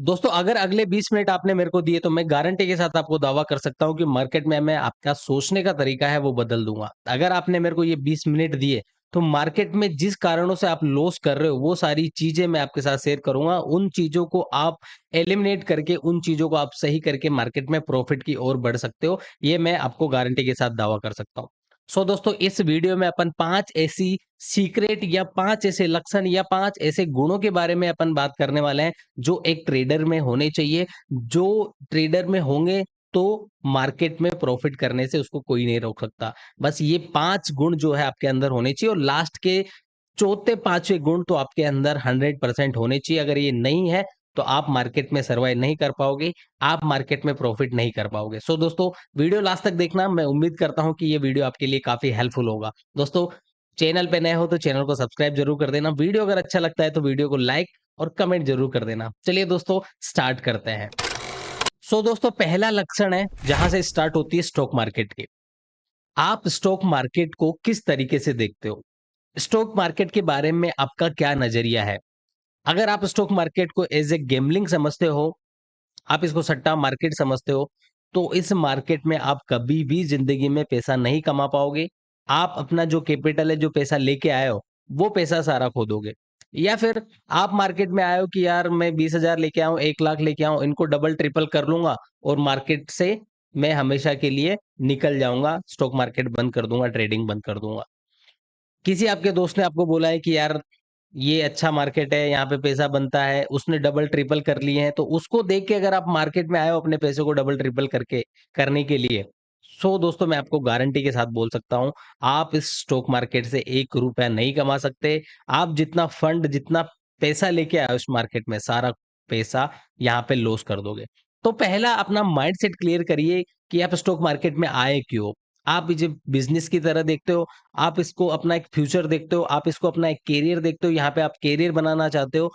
दोस्तों अगर अगले 20 मिनट आपने मेरे को दिए तो मैं गारंटी के साथ आपको दावा कर सकता हूँ कि मार्केट में मैं आपका सोचने का तरीका है वो बदल दूँगा। अगर आपने मेरे को ये 20 मिनट दिए, तो मार्केट में जिस कारणों से आप लॉस कर रहे हो वो सारी चीज़ें मैं आपके साथ शेयर करूँगा। उन चीज़ों को आप एलिमिनेट करके, उन चीज़ों को आप सही करके मार्केट में प्रॉफिट की ओर बढ़ सकते हो। ये मैं आपको गारंटी के साथ दावा कर सकता हूँ। सो दोस्तों इस वीडियो में अपन 5 ऐसी सीक्रेट या 5 ऐसे लक्षण या 5 ऐसे गुणों के बारे में अपन बात करने वाले हैं जो एक ट्रेडर में होने चाहिए। जो ट्रेडर में होंगे तो मार्केट में प्रॉफिट करने से उसको कोई नहीं रोक सकता। बस ये 5 गुण जो है आपके अंदर होने चाहिए और लास्ट के चौथे 5वें गुण तो आपके अंदर 100% होने चाहिए। अगर ये नहीं है तो आप मार्केट में सर्वाइव नहीं कर पाओगे, आप मार्केट में प्रॉफिट नहीं कर पाओगे। सो दोस्तों वीडियो लास्ट तक देखना, मैं उम्मीद करता हूँ कि ये वीडियो आपके लिए काफ़ी हेल्पफुल होगा। दोस्तों चैनल पे नए हो तो चैनल को सब्सक्राइब ज़रूर कर देना। वीडियो अगर अच्छा लगता है तो वीडियो को लाइक और कमेंट ज़रूर कर देना। चलिए दोस्तों स्टार्ट करते हैं। सो दोस्तों पहला लक्षण है जहाँ से स्टार्ट होती है स्टॉक मार्केट की। आप स्टॉक मार्केट को किस तरीके से देखते हो? स्टॉक मार्केट के बारे में आपका क्या नज़रिया है? अगर आप स्टॉक मार्केट को एज़ ए गैम्बलिंग समझते हो, आप इसको सट्टा मार्केट समझते हो, तो इस मार्केट में आप कभी भी ज़िंदगी में पैसा नहीं कमा पाओगे। आप अपना जो कैपिटल है, जो पैसा लेके आए हो, वो पैसा सारा खो दोगे। या फिर आप मार्केट में आए हो कि यार मैं 20,000 लेके आऊँ, 1 लाख लेके आऊँ, इनको डबल ट्रिपल कर लूँगा और मार्केट से मैं हमेशा के लिए निकल जाऊँगा, स्टॉक मार्केट बंद कर दूँगा, ट्रेडिंग बंद कर दूँगा। किसी आपके दोस्त ने आपको बोला है कि यार ये अच्छा मार्केट है, यहाँ पे पैसा बनता है, उसने डबल ट्रिपल कर लिए हैं, तो उसको देख के अगर आप मार्केट में आए हो अपने पैसे को डबल ट्रिपल करके करने के लिए, सो दोस्तों मैं आपको गारंटी के साथ बोल सकता हूँ, आप इस स्टॉक मार्केट से 1 रुपया नहीं कमा सकते। आप जितना फंड, जितना पैसा लेके आए हो इस मार्केट में, सारा पैसा यहाँ पे लॉस कर दोगे। तो पहला अपना माइंडसेट क्लियर करिए कि आप स्टॉक मार्केट में आए क्यों? आप इसे बिज़नेस की तरह देखते हो, आप इसको अपना एक फ्यूचर देखते हो, आप इसको अपना एक करियर देखते हो, यहाँ पे आप करियर बनाना चाहते हो,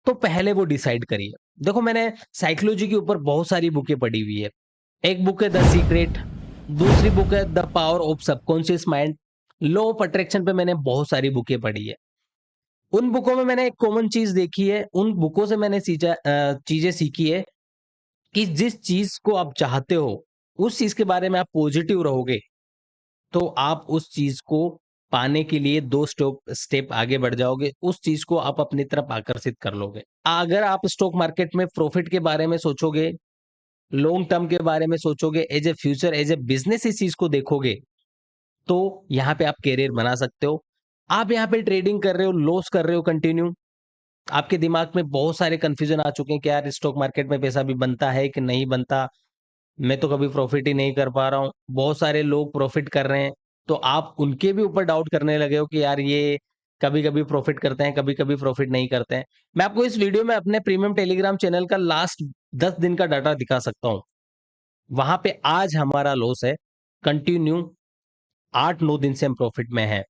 तो पहले वो डिसाइड करिए। देखो मैंने साइकोलॉजी के ऊपर बहुत सारी बुकें पढ़ी हुई है। एक बुक है द सीक्रेट, दूसरी बुक है the power of subconscious mind, law of attraction पे मैंने बहुत सारी बुकें पढ़ी है। उन बुकों में मैंने एक कॉमन चीज़ देखी है, उन बुकों से मैंने चीज़ें सीखी है कि जिस चीज़ को आप चाहते हो, उस चीज़ के बारे में आप पॉजिटिव रहोगे, तो आप उस चीज़ को पाने के लिए 2 स्टेप आगे बढ़ जाओगे, उस चीज़ को आप अपनी तरफ आकर्षित कर लोगे। अगर आप स्टॉक मार्केट में प्रॉफिट के बारे में सोचोगे, लॉन्ग टर्म के बारे में सोचोगे, as a future, as a business इस चीज़ को देखोगे, तो यहाँ पे आप करियर बना सकते हो। आप यहाँ पे ट्रेडिंग कर रहे हो, लॉस कर रहे हो कंटिन्यू, आपके दिमाग में बहुत सारे कन्फ्यूज़न आ चुके हैं कि यार स्टॉक मार्केट में पैसा भी बनता है कि नहीं बनता? मैं तो कभी प्रॉफ़िट ही नहीं कर पा रहा हूँ। बहुत सारे लोग प्रॉफ़िट कर रहे हैं, तो आप उनके भी ऊपर डाउट करने लगे हो कि यार ये कभी-कभी प्रॉफ़िट करते हैं, कभी-कभी प्रॉफ़िट नहीं करते हैं। मैं आपको इस वीडियो में अपने प्रीमियम टेलीग्राम चैनल का लास्ट 10 दिन का डाटा दिखा सकता हूँ। वहाँ पे आज हमारा लॉस है, कंटिन्यू 8-9 दिन से हम प्रॉफ़िट में हैं।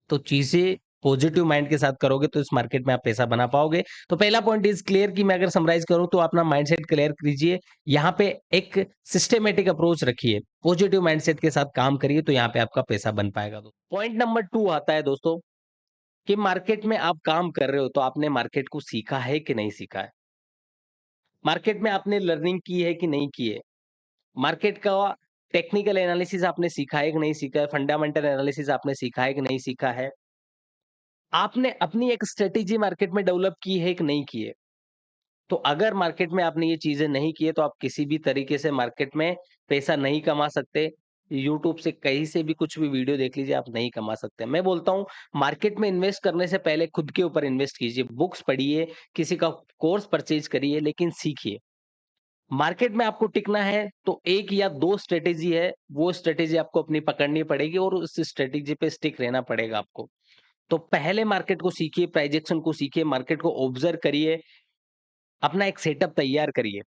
तो चीज़ें पॉजिटिव माइंड के साथ करोगे तो इस मार्केट में आप पैसा बना पाओगे। तो पहला पॉइंट इज़ क्लियर कि मैं अगर समराइज़ करूँ तो अपना माइंडसेट क्लियर कीजिए। यहाँ पे एक सिस्टमैटिक अप्रोच रखिए। पॉजिटिव माइंडसेट के साथ काम करिए तो यहाँ पे आपका पैसा बन पाएगा। तो पॉइंट नंबर 2 आता है दोस्तों कि मार्केट में आप काम कर रहे हो तो आपने मार्केट को सीखा है कि नहीं सीखा है? मार्केट में आपने लर्निंग की है कि नहीं की है? मार्केट का टेक्निकल एनालिसिस आपने सीखा है कि नहीं सीखा है? फंडामेंटल एनालिसिस आपने सीखा है कि नहीं सीखा है? आपने अपनी एक स्ट्रैटेजी मार्केट में डेवलप की है कि नहीं की है? तो अगर मार्केट में आपने ये चीज़ें नहीं की है, तो आप किसी भी तरीके से मार्केट में पैसा नहीं कमा सकते। यूट्यूब से कहीं से भी कुछ भी वीडियो देख लीजिए, आप नहीं कमा सकते। मैं बोलता हूँ मार्केट में इन्वेस्ट करने से पहले खुद के ऊपर इन्वेस्ट कीजिए, बुक्स पढ़िए, किसी का कोर्स परचेज़ करिए, लेकिन सीखिए। मार्केट में आपको टिकना है, तो 1 या 2 स्ट्रैटेजी है, वो स्ट्रैटेजी आपको अपनी पकड़नी पड़ेगी और उस स्ट्रैटेजी पे स्टिक रहना पड़ेगा आपको। तो पहले मार्केट को सीखिए, प्राइस एक्शन को सीखिए, मार्केट को ऑब्जर्व करिए, अपना एक सेटअप तैयार करिए।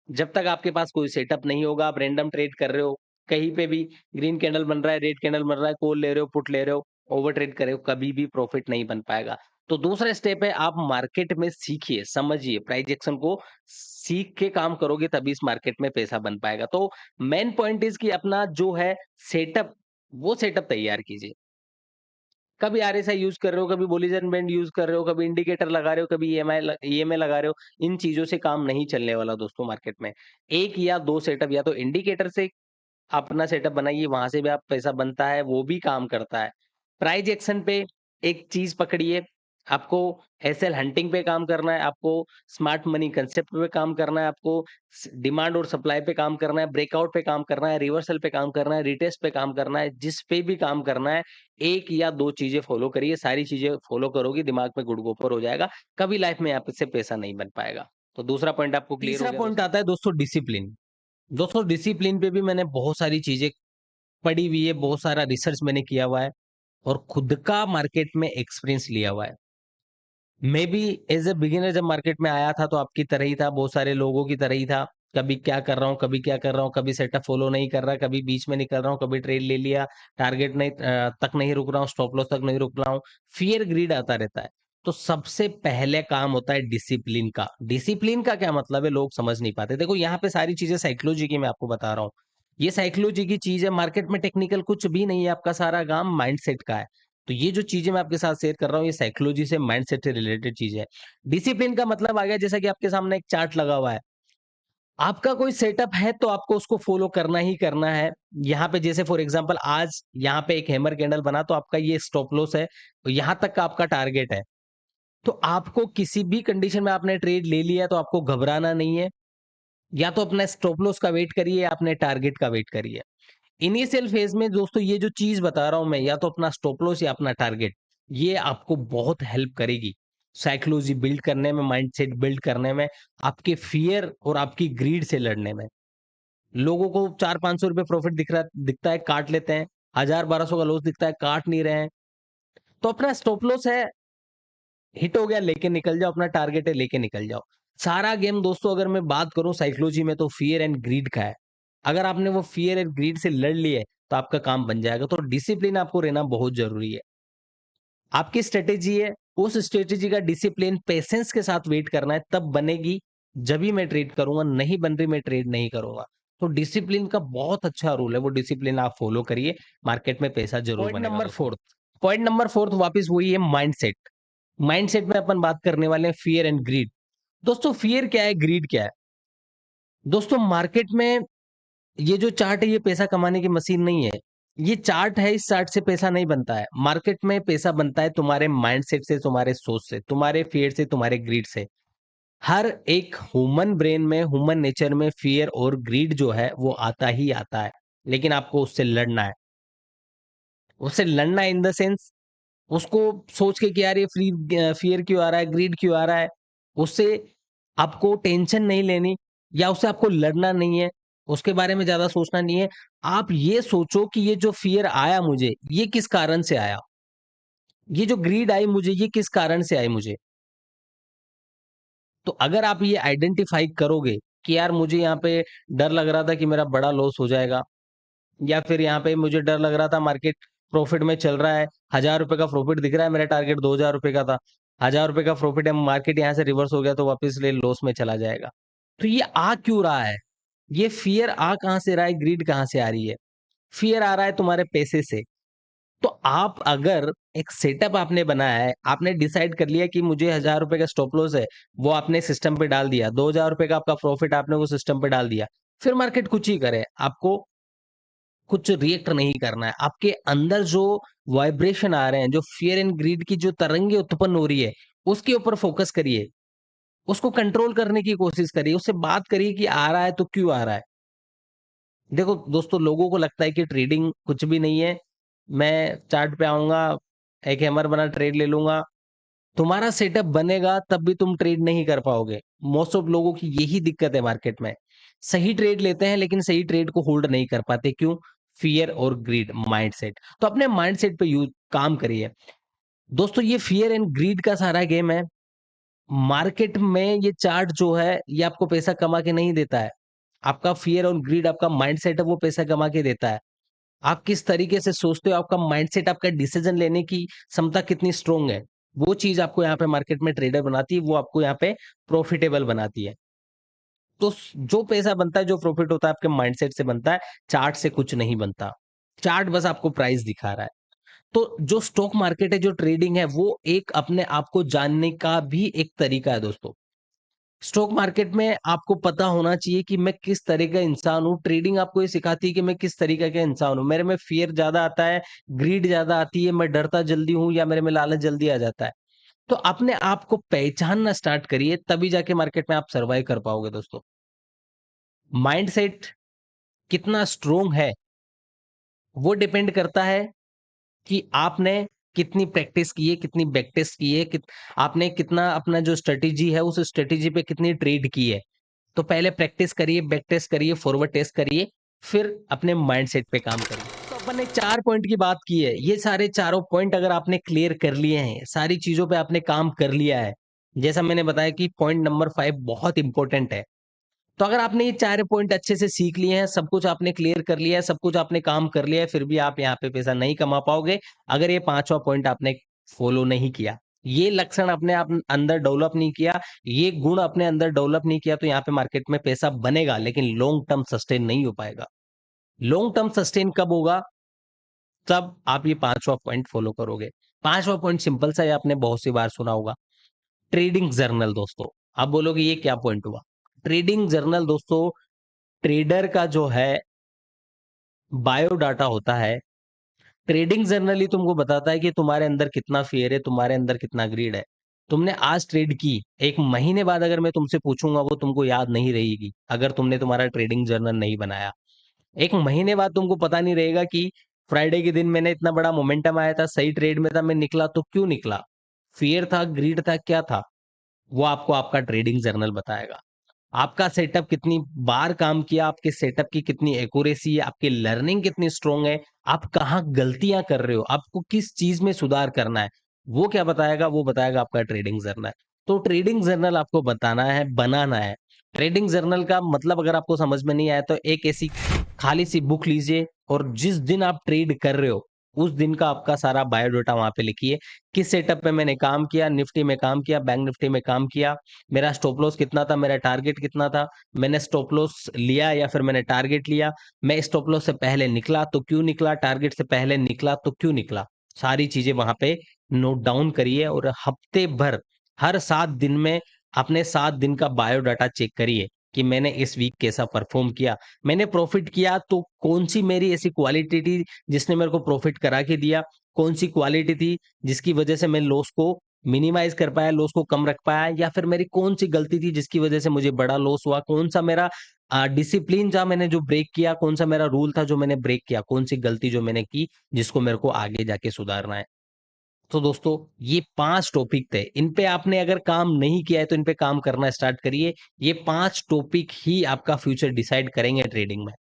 जब तक आपके पास कोई सेटअप नहीं होगा, आप रैंडम ट्रेड कर रहे हो, कहीं पे भी ग्रीन कैंडल बन रहा है, रेड कैंडल बन रहा है, कॉल ले रहे हो, पुट ले रहे हो, ओवर ट्रेड कर रहे हो, कभी भी प्रॉफिट नहीं बन पाएगा। तो दूसरा स्टेप है आप मार्केट में सीखिए, समझिए, प्राइस एक्शन को सीख के काम करोगे तभी इस मार्केट में पैसा बन पाएगा। तो मेन पॉइंट इज़ कि अपना जो है सेटअप, वो सेटअप तैयार कीजिए। कभी आरएसआई यूज़ कर रहे हो, कभी बोलिजन बैंड यूज़ कर रहे हो, कभी इंडिकेटर लगा रहे हो, कभी ईएमए लगा रहे हो, इन चीज़ों से काम नहीं चलने वाला दोस्तों मार्केट में। 1 या 2 सेटअप या तो इंडिकेटर से अपना सेटअप बनाइए, वहाँ से भी आप पैसा बनता है, वो भी काम करता है। प्राइस एक्शन पे एक चीज़ पकड़िए, आपको एसएल हंटिंग पे काम करना है, आपको स्मार्ट मनी कांसेप्ट पे काम करना है, आपको डिमांड और सप्लाई पे काम करना है, ब्रेकआउट पे काम करना है, रिवर्सल पे काम करना है, रिटेस्ट पे काम करना है, जिस पे भी काम करना है, 1 या 2 चीज़ें फॉलो करिए, सारी चीज़ें फॉलो करोगे, दिमाग में गुड़ गोबर हो जाएगा, कभी लाइफ में आपसे पैसा नहीं बन पाएगा। तो दूसरा पॉइंट आपको क्लियर हो तीसरा गया पॉइंट दोस्तों? आता है दोस्तों डिसिप्लिन। दोस्तों डिसिप्लिन पे भी मैंने बहुत सारी चीजें पढ़ी हुई है, बहुत सारा रिसर्च मैंने किया हुआ है और खुद का मार्केट में एक्सपीरियंस लिया हुआ है। मैं भी एज़ अ बिगिनर जब मार्केट में आया था तो आपकी तरह ही था, बहुत सारे लोगों की तरह ही था। कभी क्या कर रहा हूँ, कभी क्या कर रहा हूँ, कभी सेटअप फ़ॉलो नहीं कर रहा, कभी बीच में निकल रहा हूँ, कभी ट्रेड ले लिया, टारगेट नहीं तक नहीं रुक रहा हूँ, स्टॉप लॉस तक नहीं रुक रहा हूँ। फ़ियर ग्रीड आता रहता है। तो सबसे पहले काम होता है डिसिप्लिन का। डिसिप्लिन का क्या मतलब है लोग समझ नहीं पाते। देखो यहाँ पे सारी चीज़ें साइकोलॉजी की मैं आपको बता रहा हूँ। ये साइकोलॉजी की चीज़ है, मार्केट में टेक्निकल कुछ भी नहीं है, आपका सारा काम माइंडसेट का है। तो ये जो चीज़ें मैं आपके साथ शेयर कर रहा हूँ, ये साइकोलॉजी से, माइंडसेट से रिलेटेड चीज़ है। डिसिप्लिन का मतलब आ गया जैसा कि आपके सामने एक चार्ट लगा हुआ है। आपका कोई सेटअप है तो आपको उसको फॉलो करना ही करना है। यहाँ पे जैसे फॉर एग्ज़ाम्पल आज यहाँ पे एक हैमर कैंडल बना तो आपका ये स्टॉप लॉस है, तो यहाँ तक का आपका टारगेट है। तो आपको किसी भी कंडीशन में आपने ट्रेड ले लिया तो आपको घबराना नहीं है। या तो अपना स्टॉप लॉस का वेट करिए या अपने टारगेट का वेट करिए। इनिशियल फेज में दोस्तों ये जो चीज बता रहा हूं मैं, या तो अपना स्टॉप लॉस या अपना टारगेट, ये आपको बहुत हेल्प करेगी साइकोलॉजी बिल्ड करने में, माइंडसेट बिल्ड करने में, आपके फियर और आपकी ग्रीड से लड़ने में। लोगों को 400-500 रुपए प्रॉफिट दिखता है, काट लेते हैं। 1000-1200 का लॉस दिखता है, काट नहीं रहे हैं। तो अपना स्टॉप लॉस है, हिट हो गया लेके निकल जाओ, अपना टारगेट है लेके निकल जाओ। सारा गेम दोस्तों अगर मैं बात करूं साइकोलॉजी में तो फियर एंड ग्रीड का है। अगर आपने वो फियर एंड ग्रीड से लड़ लिए तो आपका काम बन जाएगा। तो डिसिप्लिन आपको रहना बहुत जरूरी है। आपकी स्ट्रेटेजी है, उस स्ट्रेटेजी का डिसिप्लिन पेशेंस के साथ वेट करना है, तब बनेगी। जब भी मैं ट्रेड करूंगा, नहीं बन रही मैं ट्रेड नहीं करूंगा। तो डिसिप्लिन का बहुत अच्छा रूल है, वो डिसिप्लिन आप फॉलो करिए, मार्केट में पैसा जरूर पॉइंट बनेगा नंबर दोस्तों। 4। पॉइंट नंबर फोर्थ वापस वही है, माइंडसेट। माइंडसेट में अपन बात करने वाले हैं फियर एंड ग्रीड। दोस्तों फियर क्या है, ग्रीड क्या है? दोस्तों मार्केट में ये जो चार्ट है ये पैसा कमाने की मशीन नहीं है। ये चार्ट है, इस चार्ट से पैसा नहीं बनता है। मार्केट में पैसा बनता है तुम्हारे माइंडसेट से, तुम्हारे सोच से, तुम्हारे फियर से, तुम्हारे ग्रीड से। हर एक ह्यूमन ब्रेन में, ह्यूमन नेचर में फियर और ग्रीड जो है वो आता ही आता है। लेकिन आपको उससे लड़ना है। उससे लड़ना इन द सेंस, उसको सोच के कि यार ये फियर क्यों आ रहा है, ग्रीड क्यों आ रहा है, उससे आपको टेंशन नहीं लेनी या उससे आपको लड़ना नहीं है, उसके बारे में ज्यादा सोचना नहीं है। आप ये सोचो कि ये जो फियर आया मुझे, ये किस कारण से आया, ये जो ग्रीड आई मुझे, ये किस कारण से आई मुझे। तो अगर आप ये आइडेंटिफाई करोगे कि यार मुझे यहाँ पे डर लग रहा था कि मेरा बड़ा लॉस हो जाएगा, या फिर यहाँ पे मुझे डर लग रहा था मार्केट प्रॉफिट में चल रहा है, 1000 रुपए का प्रॉफिट दिख रहा है, मेरा टारगेट 2000 रुपए का था, 1000 रुपए का प्रॉफिट है, मार्केट यहाँ से रिवर्स हो गया तो वापस ले लॉस में चला जाएगा। तो ये आ क्यों रहा है? ये फियर आ कहाँ से रहा है, ग्रीड कहाँ से आ रही है? फियर आ रहा है तुम्हारे पैसे से। तो आप अगर एक सेटअप आपने बनाया है, आपने डिसाइड कर लिया कि मुझे 1000 रुपए का स्टॉप लॉस है, वो आपने सिस्टम पे डाल दिया, 2000 रुपए का आपका प्रॉफिट आपने वो सिस्टम पे डाल दिया, फिर मार्केट कुछ ही करे, आपको कुछ रिएक्ट नहीं करना है। आपके अंदर जो वाइब्रेशन आ रहे हैं, जो फियर एंड ग्रीड की जो तरंगे उत्पन्न हो रही है, उसके ऊपर फोकस करिए। उसको कंट्रोल करने की कोशिश करिए, उससे बात करिए कि आ रहा है तो क्यों आ रहा है। देखो दोस्तों, लोगों को लगता है कि ट्रेडिंग कुछ भी नहीं है, मैं चार्ट पे आऊंगा, एक हैमर बना ट्रेड ले लूंगा। तुम्हारा सेटअप बनेगा तब भी तुम ट्रेड नहीं कर पाओगे। मोस्ट ऑफ लोगों की यही दिक्कत है मार्केट में। सही ट्रेड लेते हैं लेकिन सही ट्रेड को होल्ड नहीं कर पाते, क्यों? फियर और ग्रीड, माइंडसेट। तो अपने माइंडसेट पे यूज काम करिए दोस्तों। ये फियर एंड ग्रीड का सारा गेम है। मार्केट में ये चार्ट जो है ये आपको पैसा कमा के नहीं देता है। आपका फियर और ग्रीड, आपका माइंडसेट है, वो पैसा कमा के देता है। आप किस तरीके से सोचते हो, आपका माइंडसेट, आपका डिसीजन लेने की क्षमता कितनी स्ट्रोंग है, वो चीज आपको यहाँ पे मार्केट में ट्रेडर बनाती है, वो आपको यहाँ पे प्रॉफिटेबल बनाती है। तो जो पैसा बनता है, जो प्रॉफिट होता है, आपके माइंडसेट से बनता है, चार्ट से कुछ नहीं बनता। चार्ट बस आपको प्राइस दिखा रहा है। तो जो स्टॉक मार्केट है, जो ट्रेडिंग है, वो एक अपने आप को जानने का भी एक तरीका है दोस्तों। स्टॉक मार्केट में आपको पता होना चाहिए कि मैं किस तरह का इंसान हूँ। ट्रेडिंग आपको ये सिखाती है कि मैं किस तरीके का इंसान हूँ। मेरे में फ़ियर ज़्यादा आता है, ग्रीड ज़्यादा आती है, मैं डरता जल्दी हूँ या मेरे में लालच जल्दी आ जाता है। तो अपने आप को पहचानना स्टार्ट करिए, तभी जाके मार्केट में आप सर्वाइव कर पाओगे दोस्तों। माइंडसेट कितना स्ट्रॉन्ग है, वो डिपेंड करता है कि आपने कितनी प्रैक्टिस की है, कितनी बैक टेस्ट की है, आपने कितना अपना जो स्ट्रेटेजी है, उस स्ट्रेटेजी पे कितनी ट्रेड की है। तो पहले प्रैक्टिस करिए, बैक टेस्ट करिए, फॉरवर्ड टेस्ट करिए, फिर अपने माइंडसेट पे काम करिए। तो अपन ने 4 पॉइंट की बात की है। ये सारे चारों पॉइंट अगर आपने क्लियर कर लिए हैं, सारी चीज़ों पे आपने काम कर लिया है, जैसा मैंने बताया कि पॉइंट नंबर 5 बहुत इंपॉर्टेंट है। तो अगर आपने ये 4 पॉइंट अच्छे से सीख लिए हैं, सब कुछ आपने क्लियर कर लिया है, सब कुछ आपने काम कर लिया है, फिर भी आप यहाँ पे पैसा नहीं कमा पाओगे, अगर ये 5वां पॉइंट आपने फॉलो नहीं किया। ये लक्षण अपने आप अंदर डेवलप नहीं किया, ये गुण अपने अंदर डेवलप नहीं किया, तो यहाँ पे मार्केट में पैसा बनेगा, लेकिन लॉन्ग टर्म सस्टेन नहीं हो पाएगा। लॉन्ग टर्म सस्टेन कब होगा? तब आप ये 5वां पॉइंट फॉलो करोगे। 5वां पॉइंट सिंपल सा है, आपने बहुत सी बार सुना होगा। ट्रेडिंग जर्नल दोस्तों। आप बोलोगे ये क्या पॉइंट हुआ? ट्रेडिंग जर्नल दोस्तों, ट्रेडर का जो है बायोडाटा होता है। ट्रेडिंग जर्नल ही तुमको बताता है कि तुम्हारे अंदर कितना फियर है, तुम्हारे अंदर कितना ग्रीड है। तुमने आज ट्रेड की, 1 महीने बाद अगर मैं तुमसे पूछूंगा, वो तुमको याद नहीं रहेगी, अगर तुमने तुम्हारा ट्रेडिंग जर्नल नहीं बनाया। 1 महीने बाद तुमको पता नहीं रहेगा कि फ्राइडे के दिन मैंने इतना बड़ा मोमेंटम आया था, सही ट्रेड में था, मैं निकला तो क्यों निकला? फियर था, ग्रीड था, क्या था? वो आपको आपका ट्रेडिंग जर्नल बताएगा। आपका सेटअप कितनी बार काम किया, आपके सेटअप की कितनी एक्यूरेसी है, आपकी लर्निंग कितनी स्ट्रांग है, आप कहाँ गलतियां कर रहे हो, आपको किस चीज में सुधार करना है, वो क्या बताएगा? वो बताएगा आपका ट्रेडिंग जर्नल। तो ट्रेडिंग जर्नल आपको बताना है, बनाना है। ट्रेडिंग जर्नल का मतलब अगर आपको समझ में नहीं आया, तो एक ऐसी खाली सी बुक लीजिए और जिस दिन आप ट्रेड कर रहे हो, उस दिन का आपका सारा बायोडाटा वहां पे लिखिए। किस सेटअप पे मैंने काम किया, निफ्टी में काम किया, बैंक निफ्टी में काम किया, मेरा स्टॉप लॉस कितना था, मेरा टारगेट कितना था, मैंने स्टॉप लॉस लिया या फिर मैंने टारगेट लिया, मैं स्टॉप लॉस से पहले निकला तो क्यों निकला, टारगेट से पहले निकला तो क्यों निकला। सारी चीजें वहां पे नोट डाउन करिए और हफ्ते भर, हर 7 दिन में अपने 7 दिन का बायोडाटा चेक करिए कि मैंने इस वीक कैसा परफॉर्म किया। मैंने प्रॉफिट किया तो कौन सी मेरी ऐसी क्वालिटी थी जिसने मेरे को प्रॉफिट करा के दिया, कौन सी क्वालिटी थी जिसकी वजह से मैं लॉस को मिनिमाइज कर पाया, लॉस को कम रख पाया, या फिर मेरी कौन सी गलती थी जिसकी वजह से मुझे बड़ा लॉस हुआ, कौन सा मेरा डिसिप्लिन था मैंने जो ब्रेक किया, कौन सा मेरा रूल था जो मैंने ब्रेक किया, कौन सी गलती जो मैंने की जिसको मेरे को आगे जाके सुधारना है। तो दोस्तों, ये 5 टॉपिक थे, इन पे आपने अगर काम नहीं किया है तो इन पे काम करना स्टार्ट करिए। ये 5 टॉपिक ही आपका फ्यूचर डिसाइड करेंगे ट्रेडिंग में,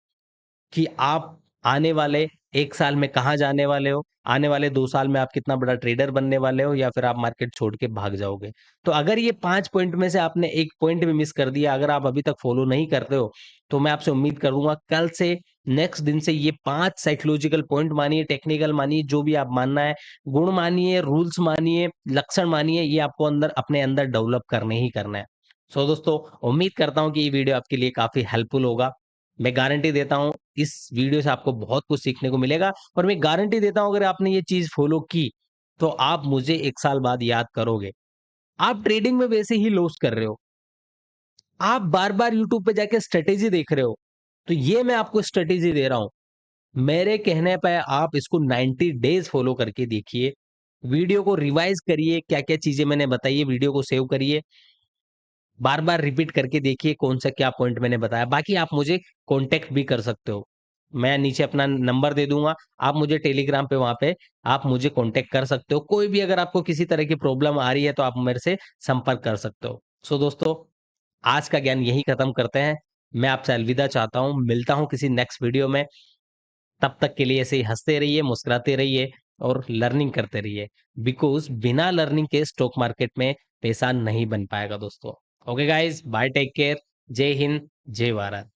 कि आप आने वाले 1 साल में कहाँ जाने वाले हो, आने वाले 2 साल में आप कितना बड़ा ट्रेडर बनने वाले हो, या फिर आप मार्केट छोड़ के भाग जाओगे। तो अगर ये 5 पॉइंट में से आपने 1 पॉइंट भी मिस कर दिया, अगर आप अभी तक फॉलो नहीं करते हो, तो मैं आपसे उम्मीद करूंगा कल से, नेक्स्ट दिन से ये 5 साइकोलॉजिकल पॉइंट मानिए, टेक्निकल मानिए, जो भी आप मानना है, गुण मानिए, रूल्स मानिए, लक्षण मानिए, ये आपको अंदर अपने अंदर डेवलप करने ही करना है। सो दोस्तों, उम्मीद करता हूँ कि ये वीडियो आपके लिए काफी हेल्पफुल होगा। मैं गारंटी देता हूँ इस वीडियो से आपको बहुत कुछ सीखने को मिलेगा, और मैं गारंटी देता हूँ अगर आपने ये चीज फॉलो की, तो आप मुझे 1 साल बाद याद करोगे। आप ट्रेडिंग में वैसे ही लॉस कर रहे हो, आप बार बार यूट्यूब पे जाके स्ट्रेटेजी देख रहे हो, तो ये मैं आपको स्ट्रेटेजी दे रहा हूं, मेरे कहने पे आप इसको 90 डेज फॉलो करके देखिए। वीडियो को रिवाइज करिए, क्या क्या चीजें मैंने बताई है, वीडियो को सेव करिए, बार बार रिपीट करके देखिए कौन सा क्या पॉइंट मैंने बताया। बाकी आप मुझे कांटेक्ट भी कर सकते हो, मैं नीचे अपना नंबर दे दूंगा, आप मुझे टेलीग्राम पे, वहां पे आप मुझे कांटेक्ट कर सकते हो। कोई भी अगर आपको किसी तरह की प्रॉब्लम आ रही है तो आप मेरे से संपर्क कर सकते हो। सो दोस्तों, आज का ज्ञान यही खत्म करते हैं। मैं आपसे अलविदा चाहता हूँ, मिलता हूँ किसी नेक्स्ट वीडियो में। तब तक के लिए ऐसे ही हंसते रहिए, मुस्कुराते रहिए और लर्निंग करते रहिए, बिकॉज बिना लर्निंग के स्टॉक मार्केट में पैसा नहीं बन पाएगा दोस्तों। Okay guys, bye, take care, जय हिंद, जय भारत।